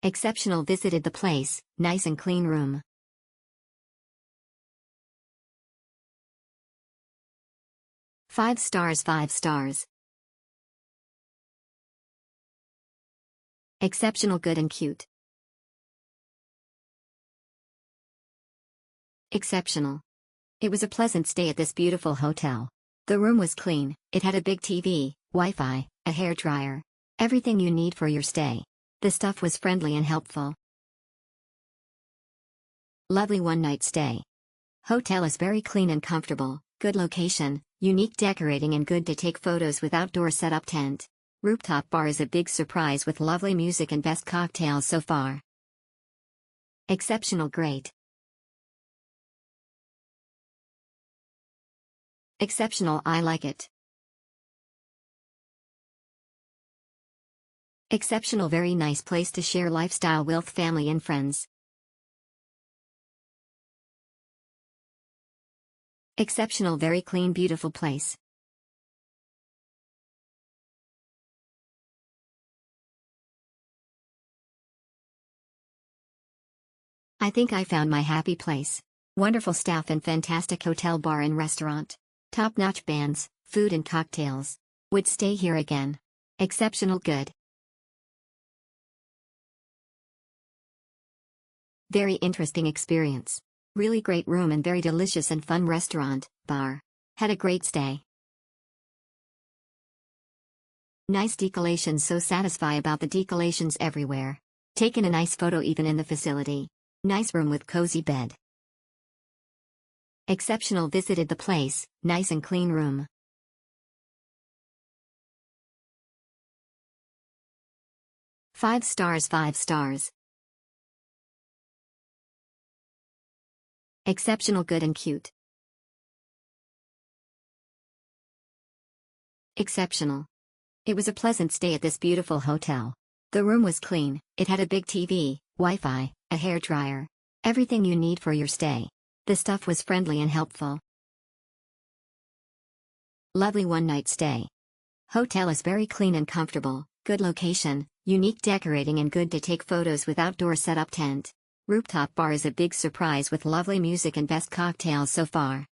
Exceptional, visited the place, nice and clean room. Five stars, 5 stars. Exceptional, good and cute. Exceptional. It was a pleasant stay at this beautiful hotel. The room was clean, it had a big TV, Wi-Fi, a hairdryer. Everything you need for your stay. The staff was friendly and helpful. Lovely one-night stay. Hotel is very clean and comfortable, good location, unique decorating and good to take photos with outdoor setup tent. Rooftop Bar is a big surprise with lovely music and best cocktails so far. Exceptional, great. Exceptional, I like it. Exceptional, very nice place to share lifestyle with family and friends. Exceptional, very clean, beautiful place. I think I found my happy place. Wonderful staff and fantastic hotel, bar and restaurant. Top-notch bands, food and cocktails. Would stay here again. Exceptional, good. Very interesting experience. Really great room and very delicious and fun restaurant, bar. Had a great stay. Nice decorations, so satisfy about the decorations everywhere. Taken a nice photo even in the facility. Nice room with cozy bed. Exceptional, visited the place, nice and clean room. Five stars, 5 stars. Exceptional, good and cute. Exceptional. It was a pleasant stay at this beautiful hotel. The room was clean, it had a big TV, Wi-Fi, a hairdryer. Everything you need for your stay. The staff was friendly and helpful. Lovely one-night stay. Hotel is very clean and comfortable, good location, unique decorating and good to take photos with outdoor setup tent. Rooftop Bar is a big surprise with lovely music and best cocktails so far.